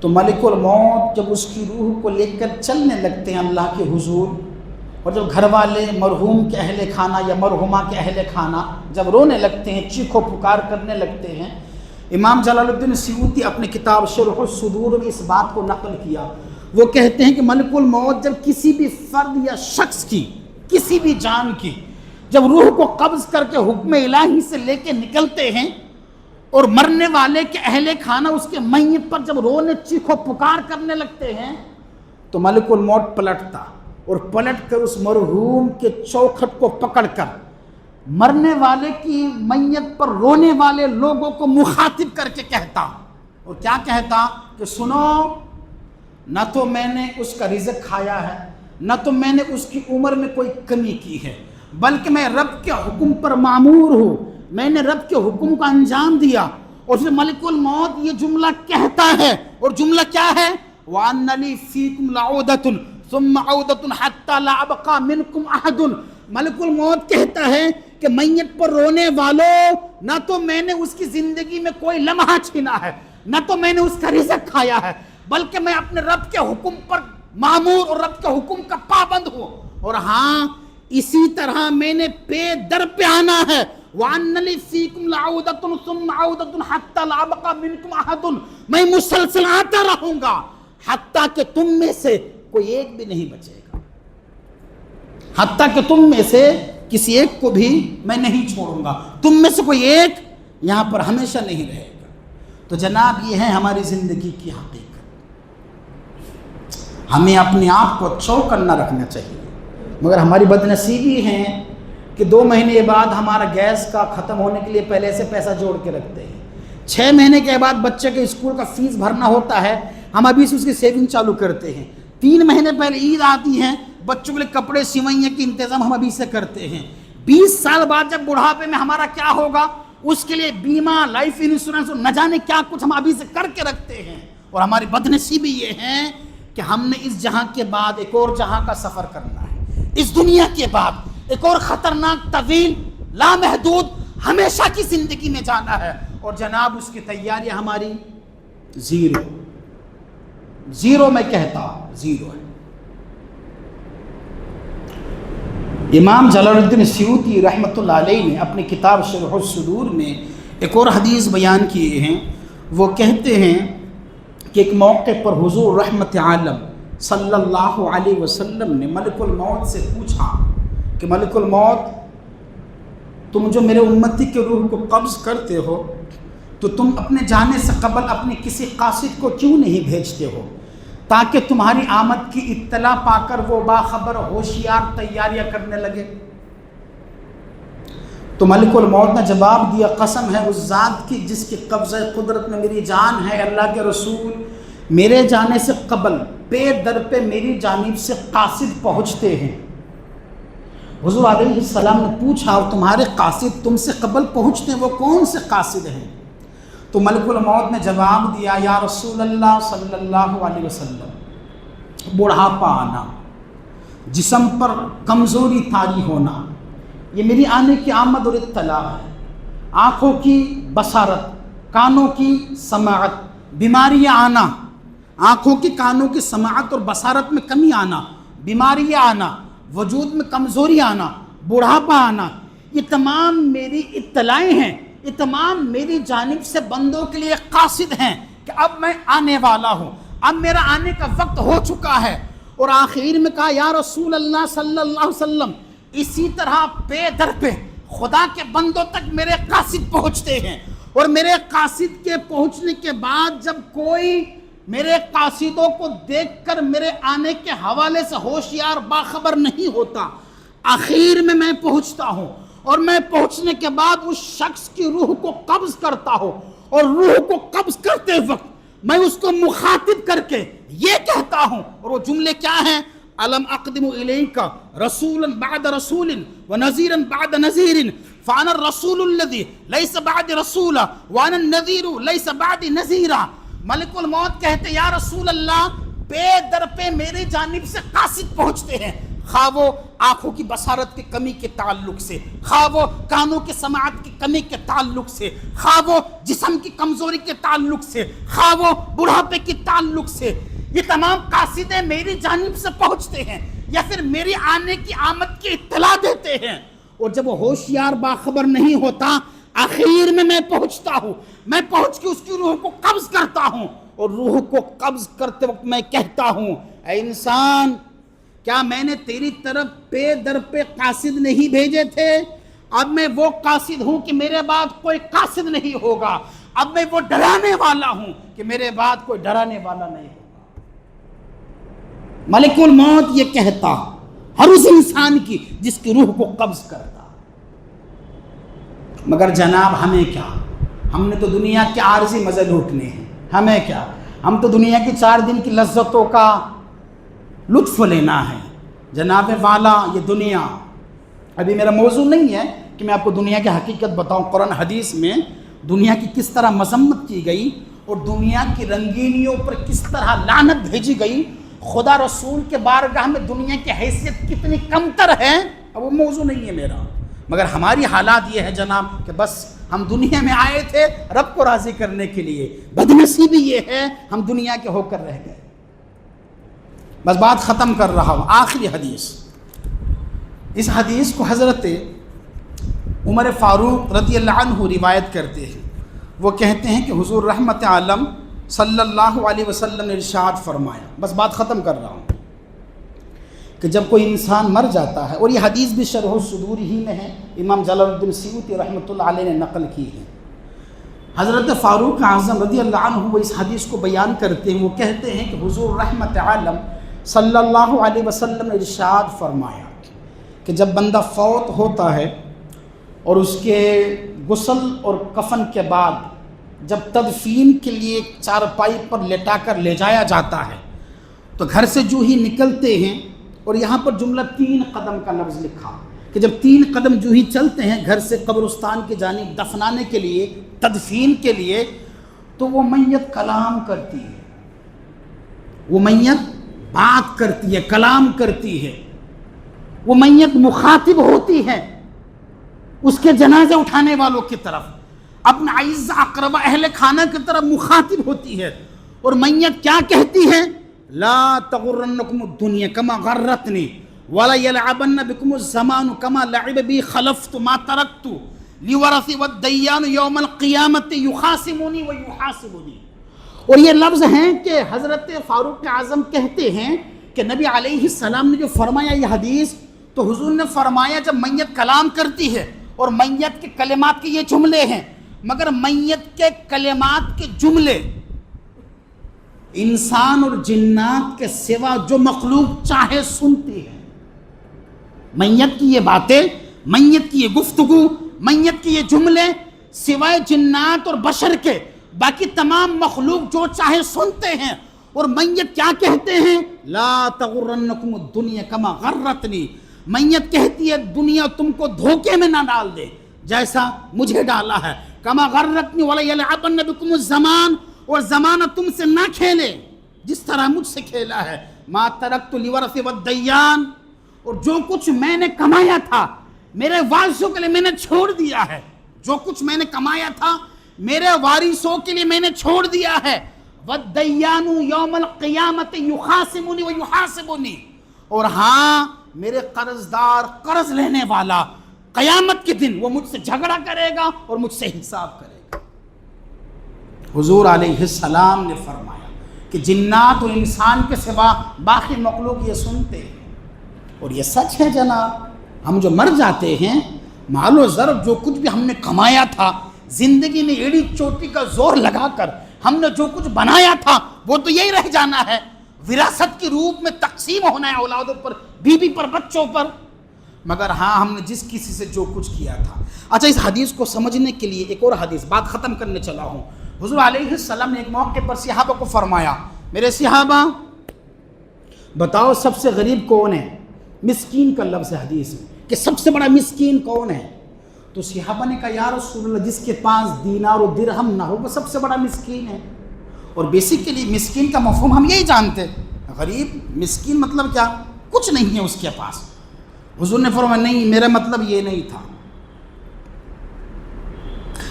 تو ملک الموت جب اس کی روح کو لے کر چلنے لگتے ہیں اللہ کے حضور، اور جب گھر والے مرحوم کے اہل خانہ یا مرحومہ کے اہل خانہ جب رونے لگتے ہیں، چیخو پکار کرنے لگتے ہیں، امام جلال الدین سیوطی اپنے کتاب شرح الصدور میں اس بات کو نقل کیا۔ وہ کہتے ہیں کہ ملک الموت جب کسی بھی فرد یا شخص کی، کسی بھی جان کی جب روح کو قبض کر کے حکم الہی سے لے کے نکلتے ہیں اور مرنے والے کے اہل خانہ اس کے میت پر جب رونے چیخو پکار کرنے لگتے ہیں تو ملک الموت پلٹتا اور پلٹ کر اس مرحوم کے چوکھٹ کو پکڑ کر مرنے والے کی میت پر رونے والے لوگوں کو مخاطب کر کے کہتا، اور کیا کہتا کہ سنو، نہ تو میں نے اس کا رزق کھایا ہے، نہ تو میں نے اس کی عمر میں کوئی کمی کی ہے، بلکہ میں رب کے حکم پر مامور ہوں، میں نے رب کے حکم کا انجام دیا۔ اور پھر ملک الموت یہ جملہ کہتا ہے، اور جملہ کیا ہے؟ وَأَنَّ لِي فِيكُمْ لَعُودَةٌ ثُمَّ عَوْدَةٌ حَتَّى لَا أَبْقَى مِنْكُمْ أَحَدٌ۔ ملک الموت کہتا ہے کہ میت پر رونے والوں، نہ تو میں نے اس کی زندگی میں کوئی لمحہ چھینا ہے، نہ تو میں نے اس کا رزق کھایا ہے، بلکہ میں اپنے رب کے حکم پر مامور اور رب کے حکم کا پابند ہوں، اور ہاں اسی طرح میں نے پے در پہ آنا ہے۔ وَأَنَّ لِي فِيكُمْ لَعُودَةٌ ثُمَّ عَوْدَةٌ حَتَّى لَا أَبْقَى مِنْكُمْ أَحَدٌ۔ میں مسلسل آتا رہوں گا حتیٰ کہ تم میں سے کوئی ایک بھی نہیں بچے گا، حتیٰ کہ تم میں سے کسی ایک کو بھی میں نہیں چھوڑوں گا، تم میں سے کوئی ایک یہاں پر ہمیشہ نہیں رہے گا۔ تو جناب یہ ہے ہماری زندگی کی حقیقت۔ ہمیں اپنے آپ کو چوکنا رکھنا چاہیے، مگر ہماری بدنصیبی ہے کہ 2 مہینے بعد ہمارا گیس کا ختم ہونے کے لیے پہلے سے پیسہ جوڑ کے رکھتے ہیں، 6 مہینے کے بعد بچے کے اسکول کا فیس بھرنا ہوتا ہے، ہم ابھی سے اس کی سیونگ چالو کرتے ہیں، 3 مہینے پہلے عید آتی ہے، بچوں کے لیے کپڑے سوئیاں کے انتظام ہم ابھی سے کرتے ہیں، 20 سال بعد جب بڑھاپے میں ہمارا کیا ہوگا اس کے لیے بیمہ، لائف انشورنس اور نہ جانے کیا کچھ ہم ابھی سے کر کے رکھتے ہیں۔ اور ہماری بدنصیبی یہ ہے کہ ہم نے اس جہاں کے بعد ایک اور جہاں کا سفر کرنا ہے، اس دنیا کے بعد ایک اور خطرناک، طویل، لامحدود، ہمیشہ کی زندگی میں جانا ہے، اور جناب اس کی تیاری ہماری زیرو میں کہتا زیرو ہے۔ امام جلال الدین سیوطی رحمۃ اللہ علیہ نے اپنی کتاب شرح الصدور میں ایک اور حدیث بیان کیے ہیں۔ وہ کہتے ہیں کہ ایک موقع پر حضور رحمت عالم صلی اللہ علیہ وسلم نے ملک الموت سے پوچھا کہ ملک الموت تم جو میرے امتی کے روح کو قبض کرتے ہو تو تم اپنے جانے سے قبل اپنے کسی قاصد کو کیوں نہیں بھیجتے ہو تاکہ تمہاری آمد کی اطلاع پا کر وہ باخبر ہوشیار تیاریاں کرنے لگے؟ تو ملک الموت نے جواب دیا قسم ہے اس ذات کی جس کی قبضہ قدرت میں میری جان ہے، اللہ کے رسول میرے جانے سے قبل پے در پہ میری جانب سے قاصد پہنچتے ہیں۔ حضور علیہ السلام نے پوچھا اور تمہارے قاصد تم سے قبل پہنچتے ہیں وہ کون سے قاصد ہیں؟ تو ملک الموت نے جواب دیا یا رسول اللہ صلی اللہ علیہ وسلم بڑھاپا آنا، جسم پر کمزوری طاری ہونا، یہ میری آنے کی آمد اور اطلاع ہے، آنکھوں کی بصارت، کانوں کی سماعت، بیماریاں آنا، آنکھوں کی کانوں کی سماعت اور بصارت میں کمی آنا، بیماریاں آنا، وجود میں کمزوری آنا، بڑھاپا آنا، یہ تمام میری اطلاعیں ہیں، یہ تمام میری جانب سے بندوں کے لیے قاصد ہیں کہ اب میں آنے والا ہوں، اب میرا آنے کا وقت ہو چکا ہے۔ اور آخر میں کہا یا رسول اللہ صلی اللہ علیہ وسلم اسی طرح پے در پہ خدا کے بندوں تک میرے قاصد پہنچتے ہیں، اور میرے قاصد کے پہنچنے کے بعد جب کوئی میرے قاصدوں کو دیکھ کر میرے آنے کے حوالے سے ہوشیار باخبر نہیں ہوتا، آخر میں پہنچتا ہوں، اور میں پہنچنے کے بعد اس شخص کی روح کو قبض کرتا ہوں، اور روح کو قبض کرتے وقت میں اس کو مخاطب کر کے یہ کہتا ہوں، اور وہ جملے کیا ہیں؟ الم اقدم الیک رسولا بعد رسول ونذیرا بعد نذیر فانا الرسول الذی لیس بعد رسول وانا النذیر لیس بعد نذیرا۔ ملک الموت کہتے یا رسول اللہ پے در پہ میری جانب سے قاصد پہنچتے ہیں، خواہ وہ آنکھوں کی بصارت کی کمی کے تعلق سے، خواہ وہ کانوں کی سماعت کی کمی کے تعلق سے، خواہ وہ جسم کی کمزوری کے تعلق سے، خواہ وہ بڑھاپے کے تعلق سے، یہ تمام قاصدیں میری جانب سے پہنچتے ہیں یا پھر میری آنے کی آمد کی اطلاع دیتے ہیں، اور جب وہ ہوشیار باخبر نہیں ہوتا آخر میں پہنچتا ہوں، میں پہنچ کے اس کی روح کو قبض کرتا ہوں، اور روح کو قبض کرتے وقت میں کہتا ہوں اے انسان کیا میں نے تیری طرف پے در پہ قاصد نہیں بھیجے تھے؟ اب میں وہ قاصد ہوں کہ میرے بعد کوئی قاصد نہیں ہوگا، اب میں وہ ڈرانے والا ہوں کہ میرے بعد کوئی ڈرانے والا نہیں ہوگا۔ ملک الموت یہ کہتا ہر اس انسان کی جس کی روح کو قبض کرتا۔ مگر جناب ہمیں کیا، ہم نے تو دنیا کے عارضی مزے لوٹنے ہیں، ہمیں کیا، ہم تو دنیا کی 4 دن کی لذتوں کا لطف لینا ہے۔ جناب والا یہ دنیا ابھی میرا موضوع نہیں ہے کہ میں آپ کو دنیا کی حقیقت بتاؤں، قرآن حدیث میں دنیا کی کس طرح مذمت کی گئی اور دنیا کی رنگینیوں پر کس طرح لعنت بھیجی گئی، خدا رسول کے بارگاہ میں دنیا کی حیثیت کتنی کمتر ہے، اب وہ موضوع نہیں ہے میرا، مگر ہماری حالات یہ ہے جناب کہ بس ہم دنیا میں آئے تھے رب کو راضی کرنے کے لیے، بدنصیبی یہ ہے ہم دنیا کے ہو کر رہ گئے۔ بس بات ختم کر رہا ہوں، آخری حدیث، اس حدیث کو حضرت عمر فاروق رضی اللہ عنہ روایت کرتے ہیں، وہ کہتے ہیں کہ حضور رحمت عالم صلی اللہ علیہ وسلم نے ارشاد فرمایا، بس بات ختم کر رہا ہوں، کہ جب کوئی انسان مر جاتا ہے، اور یہ حدیث بھی شرح الصدور ہی میں ہے، امام جلال الدین سیوطی رحمۃ اللہ علیہ نے نقل کی ہے، حضرت فاروق اعظم رضی اللہ عنہ وہ اس حدیث کو بیان کرتے ہیں، وہ کہتے ہیں کہ حضور رحمت عالم صلی اللہ علیہ وسلم نے ارشاد فرمایا کہ جب بندہ فوت ہوتا ہے اور اس کے غسل اور کفن کے بعد جب تدفین کے لیے چارپائی پر لٹا کر لے جایا جاتا ہے تو گھر سے جو ہی نکلتے ہیں، اور یہاں پر جملہ 3 قدم کا لفظ لکھا کہ جب 3 قدم جو ہی چلتے ہیں گھر سے قبرستان کی جانب دفنانے کے لیے، تدفین کے لیے، تو وہ میت کلام کرتی ہے، وہ میت بات کرتی ہے، کلام کرتی ہے، وہ میت مخاطب ہوتی ہے اس کے جنازے اٹھانے والوں کی طرف، اپنا عزیز اقربا اہل خانہ کی طرف مخاطب ہوتی ہے، اور میت کیا کہتی ہے؟ لا تغرنکم الدنیا کما غرتنی ولا یلعبن بکم الزمان کما لعب بی خلفت ما ترکت لیورثی والدیان یوم القیامت یخاصمونی ویحاسبونی۔ اور یہ لفظ ہیں کہ حضرت فاروق اعظم کہتے ہیں کہ نبی علیہ السلام نے جو فرمایا یہ حدیث، تو حضور نے فرمایا جب میت کلام کرتی ہے اور میت کے کلمات کے یہ جملے ہیں، مگر میت کے کلمات کے جملے انسان اور جنات کے سوا جو مخلوق چاہے سنتی ہے۔ میت کی یہ باتیں، میت کی یہ گفتگو، میت کی یہ جملے سوائے جنات اور بشر کے باقی تمام مخلوق جو چاہے سنتے ہیں۔ اور میت کیا کہتے ہیں؟ لا تغرنکم الدنیا کما غرتنی، میت کہتی ہے دنیا تم کو دھوکے میں نہ ڈال دے جیسا مجھے ڈالا ہے، کما غرتنی ولیلعبن بکم الزمان، اور زمانہ تم سے نہ کھیلے جس طرح مجھ سے کھیلا ہے۔ ما ترکت لورث والدیان، اور جو کچھ میں نے کمایا تھا میرے وارثوں کے لیے میں نے چھوڑ دیا ہے، جو کچھ میں نے کمایا تھا میرے وارثوں کے لیے میں نے چھوڑ دیا ہے۔ والدیان یوم القیامت یخاصمونی ویحاسبونی، اور ہاں میرے قرضدار، قرض لینے والا قیامت کے دن وہ مجھ سے جھگڑا کرے گا اور مجھ سے حساب کرے گا۔ حضور علیہ السلام نے فرمایا کہ جنات اور انسان کے سوا باقی مخلوق یہ سنتے ہیں، اور یہ سچ ہے جناب۔ ہم جو مر جاتے ہیں، مال و زر جو کچھ بھی ہم نے کمایا تھا زندگی میں ایڑی چوٹی کا زور لگا کر ہم نے جو کچھ بنایا تھا وہ تو یہی رہ جانا ہے، وراثت کے روپ میں تقسیم ہونا ہے اولادوں پر، بیوی پر، بچوں پر۔ مگر ہاں ہم نے جس کسی سے جو کچھ کیا تھا۔ اچھا، اس حدیث کو سمجھنے کے لیے ایک اور حدیث، بات ختم کرنے چلا ہوں۔ حضور علیہ السلام نے ایک موقع پر صحابہ کو فرمایا، میرے صحابہ بتاؤ سب سے غریب کون ہے؟ مسکین کا لفظ ہے حدیث میں کہ سب سے بڑا مسکین کون ہے؟ تو صحابہ نے کہا یا رسول اللہ جس کے پاس دینار و درہم نہ ہو وہ سب سے بڑا مسکین ہے۔ اور بیسیکلی مسکین کا مفہوم ہم یہی جانتے، غریب مسکین مطلب کیا؟ کچھ نہیں ہے اس کے پاس۔ حضور نے فرمایا نہیں، میرا مطلب یہ نہیں تھا۔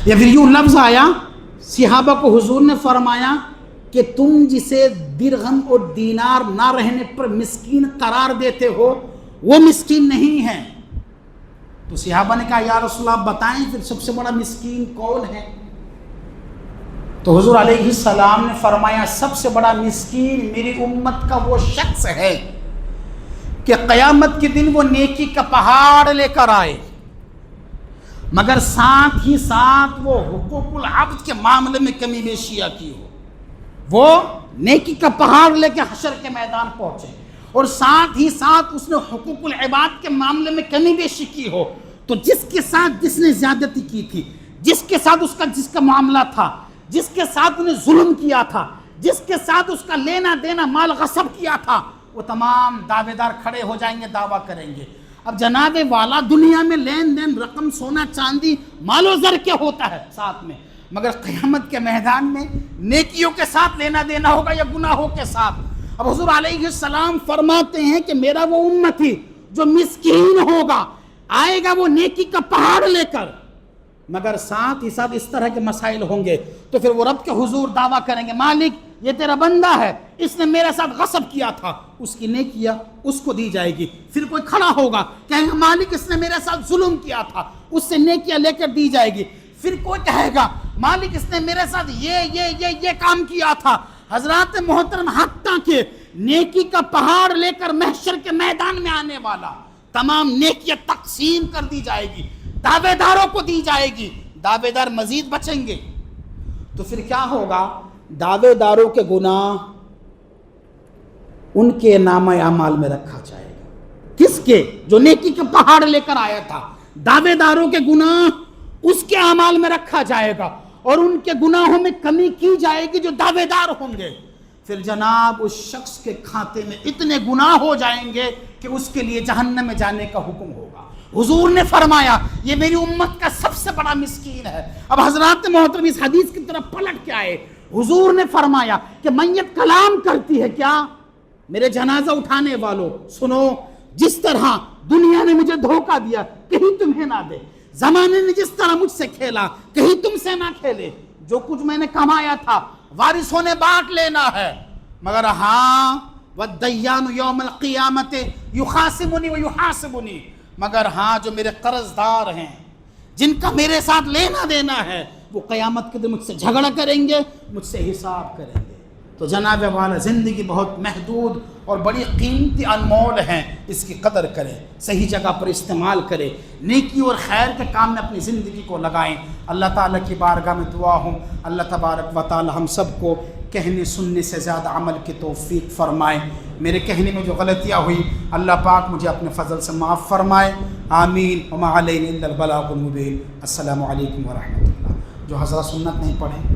یا پھر یوں لفظ آیا، صحابہ کو حضور نے فرمایا کہ تم جسے درہم اور دینار نہ رہنے پر مسکین قرار دیتے ہو وہ مسکین نہیں ہے۔ تو صحابہ نے کہا یا رسول اللہ بتائیں پھر سب سے بڑا مسکین کون ہے؟ تو حضور علیہ السلام نے فرمایا سب سے بڑا مسکین میری امت کا وہ شخص ہے کہ قیامت کے دن وہ نیکی کا پہاڑ لے کر آئے، مگر ساتھ ہی ساتھ وہ حقوق العبد کے معاملے میں کمی بیشیاں کی ہو۔ وہ نیکی کا پہاڑ لے کے حشر کے میدان پہنچے اور ساتھ ہی ساتھ اس نے حقوق العباد کے معاملے میں کمی بیشی کی ہو۔ تو جس کے ساتھ جس نے زیادتی کی تھی، جس کے ساتھ جس کا معاملہ تھا، جس کے ساتھ انہیں ظلم کیا تھا، جس کے ساتھ اس کا لینا دینا مال غصب کیا تھا، وہ تمام دعوے دار کھڑے ہو جائیں گے، دعویٰ کریں گے۔ اب جناب والا دنیا میں لین دین، رقم، سونا چاندی، مال و زر کیا ہوتا ہے ساتھ میں، مگر قیامت کے میدان میں نیکیوں کے ساتھ لینا دینا ہوگا یا گناہوں کے ساتھ۔ اب حضور علیہ السلام فرماتے ہیں کہ میرا وہ امتی جو مسکین ہوگا آئے گا وہ نیکی کا پہاڑ لے کر، مگر ساتھ ہی ساتھ اس طرح کے مسائل ہوں گے، تو پھر وہ رب کے حضور دعویٰ کریں گے مالک یہ تیرا بندہ ہے، اس نے میرے ساتھ غصب کیا تھا، اس کی نیکیاں اس کو دی جائے گی۔ پھر کوئی کھڑا ہوگا کہیں گے مالک اس نے میرے ساتھ ظلم کیا تھا، اس سے نیکیاں لے کر دی جائے گی۔ پھر کوئی کہے گا مالک اس نے میرے ساتھ یہ کام کیا تھا۔ حضرات محترم، حتیٰ کہ نیکی کا پہاڑ لے کر محشر کے میدان میں آنے والا تمام نیکیاں تقسیم کر دی جائے گی، دعوے داروں کو دی جائے گی، دعوے دار مزید بچیں گے۔ تو پھر کیا ہوگا؟ دعوے داروں کے گناہ ان کے نامہ اعمال میں رکھا جائے گا۔ کس کے؟ جو نیکی کا پہاڑ لے کر آیا تھا، دعوے داروں کے گناہ اس کے اعمال میں رکھا جائے گا، اور ان کے گناہوں میں کمی کی جائے گی جو دعوے دار ہوں گے۔ پھر جناب اس شخص کے کھاتے میں اتنے گناہ ہو جائیں گے کہ اس کے لیے جہنم میں جانے کا حکم ہوگا۔ حضور نے فرمایا یہ میری امت کا سب سے بڑا مسکین ہے۔ اب حضرات محترم اس حدیث کی طرف پلٹ کے آئے، حضور نے فرمایا کہ میت کلام کرتی ہے کیا؟ میرے جنازہ اٹھانے والوں سنو، جس طرح دنیا نے مجھے دھوکہ دیا کہیں تمہیں نہ دے، زمانے نے جس طرح مجھ سے کھیلا کہیں تم سے نہ کھیلے، جو کچھ میں نے کمایا تھا وارثوں نے بانٹ لینا ہے، مگر ہاں والدیان یوم القیامت یخاصمونی ویحاسبونی، مگر ہاں جو میرے قرض دار ہیں جن کا میرے ساتھ لینا دینا ہے وہ قیامت کے دن مجھ سے جھگڑا کریں گے، مجھ سے حساب کریں گے۔ تو جناب والا زندگی بہت محدود اور بڑی قیمتی انمول ہیں، اس کی قدر کریں، صحیح جگہ پر استعمال کریں، نیکی اور خیر کے کام میں اپنی زندگی کو لگائیں۔ اللہ تعالیٰ کی بارگاہ میں دعا ہوں اللہ تبارک و تعالی ہم سب کو کہنے سننے سے زیادہ عمل کی توفیق فرمائے۔ میرے کہنے میں جو غلطیاں ہوئی اللہ پاک مجھے اپنے فضل سے معاف فرمائے، آمین۔ وما علینا الا البلاغ المبین۔ السلام علیکم ورحمۃ اللہ۔ جو حضرات سنت نہیں پڑھیں